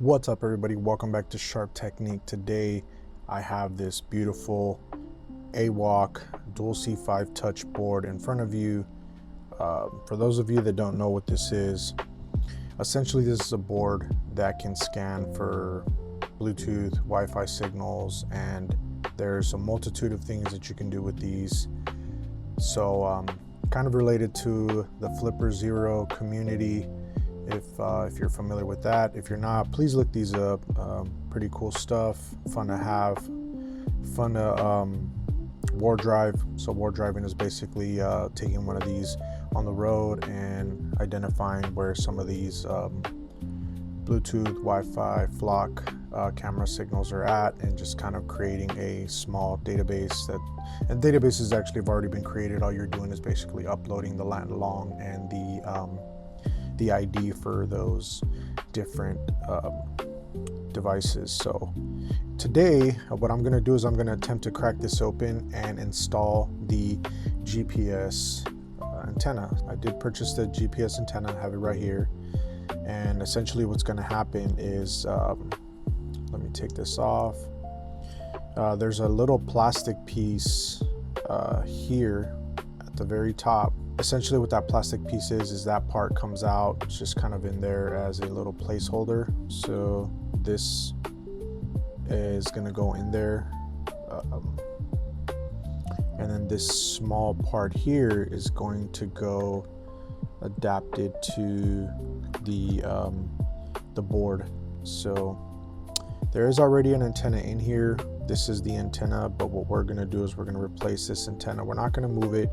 What's up, everybody? Welcome back to Sharp Technique. Today I have this beautiful AWOK dual C5 touch board in front of you. For those of you that don't know what this is, essentially this is a board that can scan for Bluetooth, Wi-Fi signals, and there's a multitude of things that you can do with these. So kind of related to the Flipper Zero community. If you're familiar with that. If you're not, please look these up. Pretty cool stuff, fun to have, fun to war drive. So war driving is basically taking one of these on the road and identifying where some of these Bluetooth, Wi-Fi, flock camera signals are at, and just kind of creating a small database. And databases actually have already been created. All you're doing is basically uploading the lat long and the ID for those different devices. So today what I'm going to do is I'm going to attempt to crack this open and install the GPS antenna. I did purchase the GPS antenna, I have it right here, and essentially what's going to happen is let me take this off. There's a little plastic piece here at the very top. Essentially what that plastic piece is that part comes out. It's just kind of in there as a little placeholder. So this is going to go in there. And then this small part here is going to go adapted to the board. So there is already an antenna in here. This is the antenna, but what we're going to do is we're going to replace this antenna. We're not going to move it.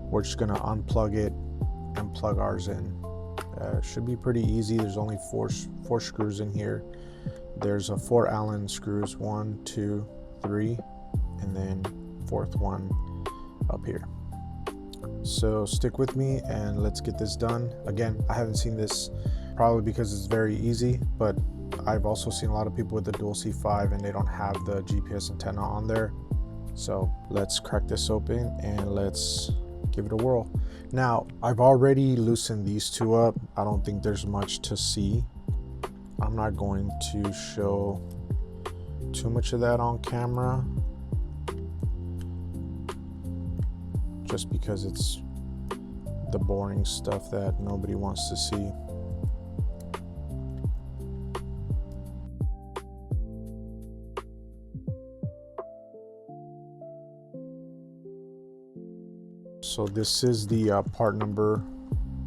We're just going to unplug it and plug ours in. Should be pretty easy. There's only four screws in here. There's a 4 Allen screws, 1, 2, 3, and then fourth one up here. So stick with me and let's get this done. Again, I haven't seen this, probably because it's very easy, but I've also seen a lot of people with the dual C5 and they don't have the GPS antenna on there. So let's crack this open and let's give it a whirl. Now, I've already loosened these two up. I don't think there's much to see. I'm not going to show too much of that on camera, just because it's the boring stuff that nobody wants to see. So this is the part number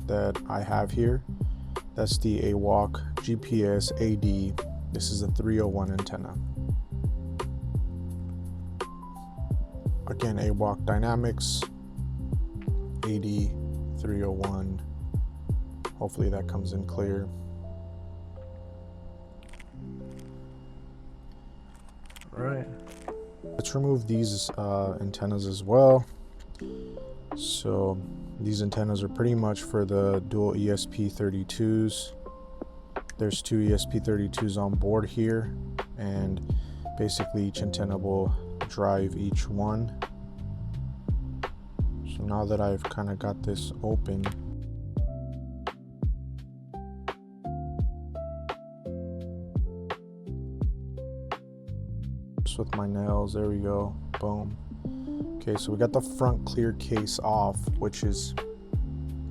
that I have here. That's the AWOK GPS AD. This is a 301 antenna. Again, AWOK Dynamics AD 301. Hopefully that comes in clear. All right. Let's remove these antennas as well. So these antennas are pretty much for the dual ESP32s. There's 2 ESP32s on board here, and basically each antenna will drive each one. So now that I've kind of got this open, just with my nails, there we go, boom. Okay, so we got the front clear case off, which is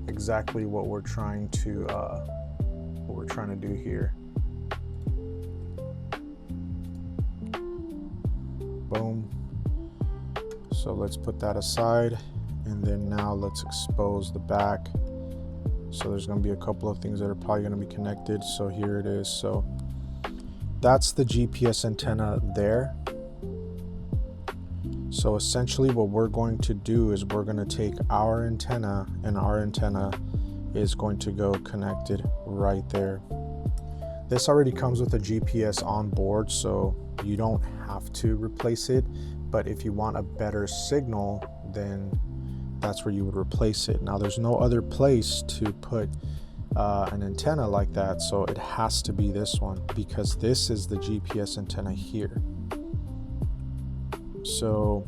exactly what we're trying to do here. Boom. So let's put that aside, and then now let's expose the back. So there's going to be a couple of things that are probably going to be connected. So here it is. So that's the GPS antenna there. So essentially what we're going to do is we're going to take our antenna, and our antenna is going to go connected right there. This already comes with a GPS on board, so you don't have to replace it, but if you want a better signal, then that's where you would replace it. Now there's no other place to put an antenna like that, so it has to be this one, because this is the GPS antenna here. So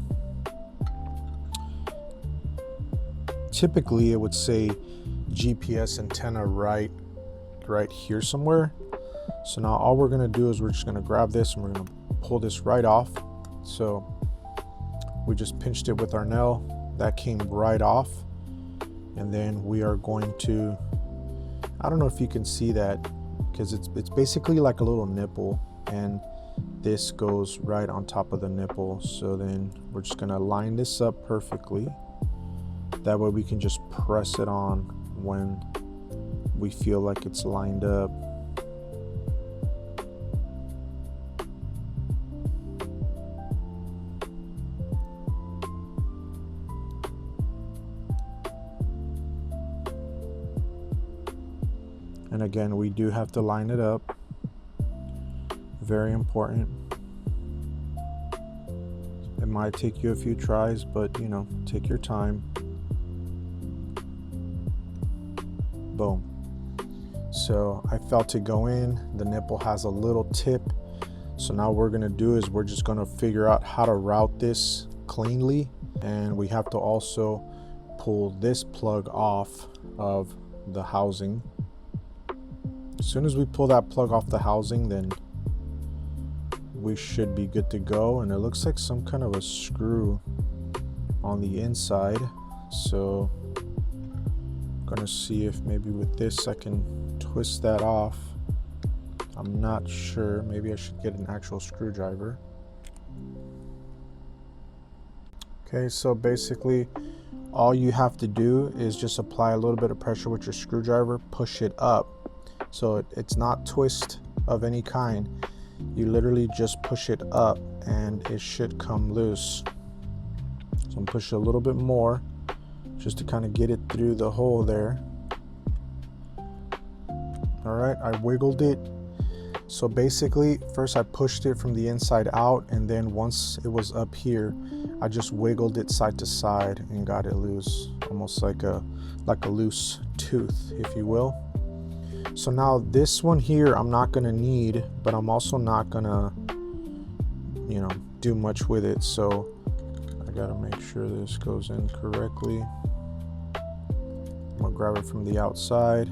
typically it would say GPS antenna right here somewhere. So now all we're gonna do is we're just gonna grab this and we're gonna pull this right off. So we just pinched it with our nail, that came right off. And then we are going to, I don't know if you can see that, because it's basically like a little nipple, and this goes right on top of the nipple. So then we're just gonna line this up perfectly. That way we can just press it on when we feel like it's lined up. And again, we do have to line it up. Very important. It might take you a few tries, but you know, take your time. Boom. So I felt it go in. The nipple has a little tip. So now what we're gonna do is we're just gonna figure out how to route this cleanly. And we have to also pull this plug off of the housing. As soon as we pull that plug off the housing, then we should be good to go. And it looks like some kind of a screw on the inside. So I'm gonna see if maybe with this I can twist that off. I'm not sure. Maybe I should get an actual screwdriver. Okay, so basically all you have to do is just apply a little bit of pressure with your screwdriver, push it up. So it's not twist of any kind. You literally just push it up and it should come loose. So I'm pushing a little bit more just to kind of get it through the hole there. All right, I wiggled it. So basically, first I pushed it from the inside out, and then once it was up here, I just wiggled it side to side and got it loose, almost like a loose tooth, if you will. So now this one here I'm not gonna need, but I'm also not gonna, you know, do much with it. So I gotta make sure this goes in correctly. I'm gonna grab it from the outside.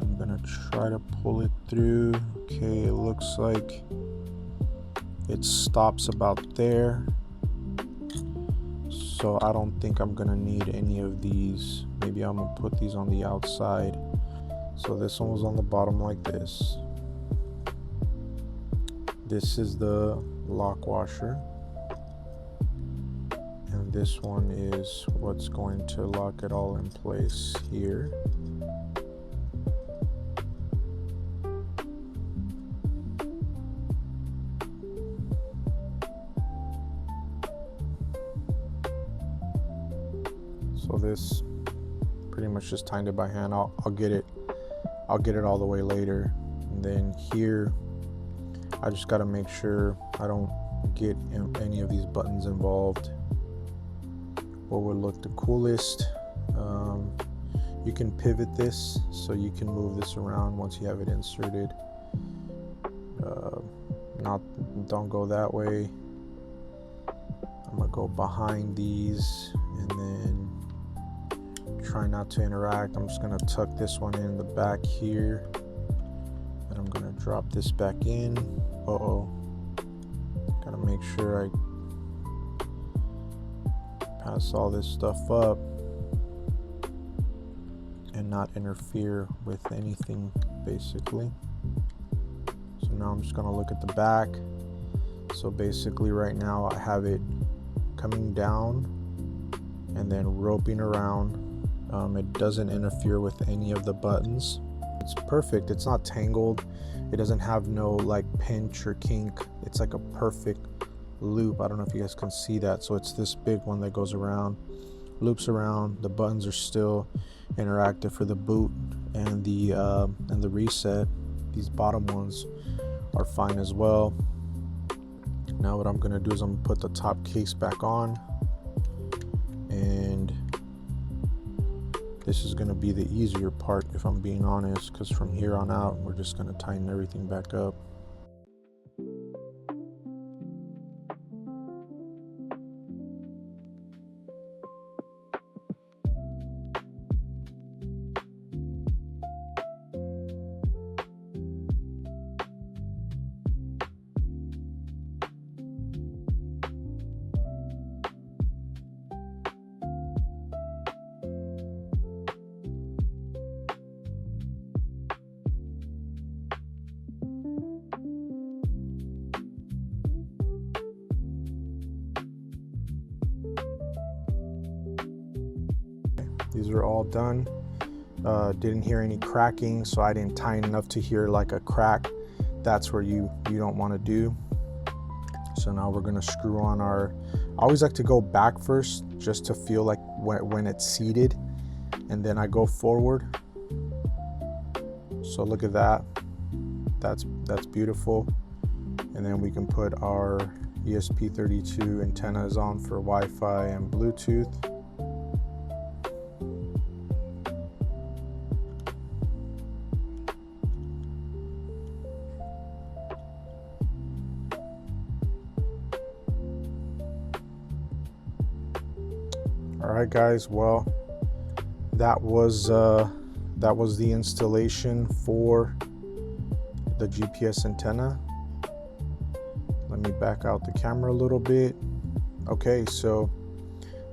I'm gonna try to pull it through. Okay, it looks like it stops about there. So I don't think I'm gonna need any of these. Maybe I'm gonna put these on the outside. So this one was on the bottom like this. This is the lock washer. And this one is what's going to lock it all in place here. So this pretty much just tightened it by hand. I'll get it all the way later. And then here I just got to make sure I don't get any of these buttons involved. What would look the coolest, you can pivot this, so you can move this around once you have it inserted. Don't go that way. I'm gonna go behind these and then try not to interact. I'm just gonna tuck this one in the back here, and I'm gonna drop this back in. Gotta make sure I pass all this stuff up and not interfere with anything, basically. So now I'm just gonna look at the back. So basically right now I have it coming down and then roping around. It doesn't interfere with any of the buttons. It's perfect. It's not tangled. It doesn't have no like pinch or kink. It's like a perfect loop. I don't know if you guys can see that. So it's this big one that goes around, loops around. The buttons are still interactive for the boot and the reset. These bottom ones are fine as well. Now what I'm gonna do is I'm gonna put the top case back on, and this is gonna be the easier part, if I'm being honest, because from here on out we're just gonna tighten everything back up. These are all done. Didn't hear any cracking, so I didn't tighten enough to hear like a crack. That's where you don't want to do. So now we're gonna screw on our, I always like to go back first just to feel like when it's seated, and then I go forward. So look at that, that's beautiful. And then we can put our ESP32 antennas on for Wi-Fi and Bluetooth. All right, guys. Well, that was the installation for the GPS antenna. Let me back out the camera a little bit. Okay, so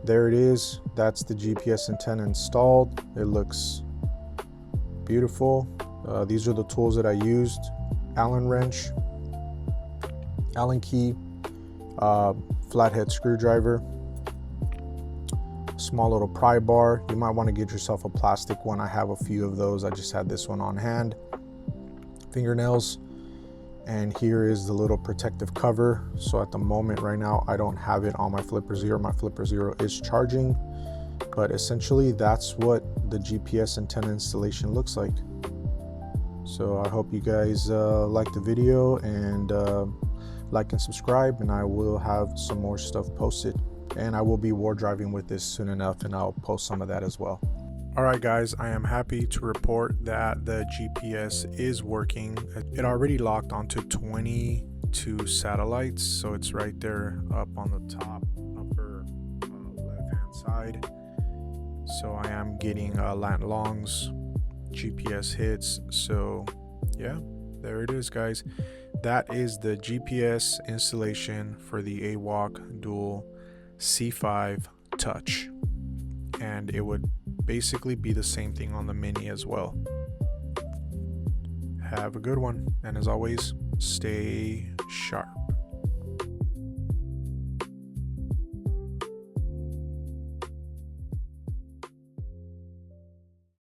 there it is. That's the GPS antenna installed. It looks beautiful. These are the tools that I used: Allen wrench, Allen key, flathead screwdriver, small little pry bar. You might want to get yourself a plastic one. I have a few of those. I just had this one on hand. Fingernails, and here is the little protective cover. So at the moment right now I don't have it on my Flipper Zero. My Flipper Zero is charging, but essentially that's what the GPS antenna installation looks like. So I hope you guys like the video, and like and subscribe, and I will have some more stuff posted. And I will be war driving with this soon enough, and I'll post some of that as well. All right, guys, I am happy to report that the GPS is working. It already locked onto 22 satellites, so it's right there up on the top upper left-hand side. So I am getting lat longs, GPS hits. So yeah, there it is, guys. That is the GPS installation for the AWOK Dual C5 Touch, and it would basically be the same thing on the Mini as well. Have a good one, and as always, stay sharp.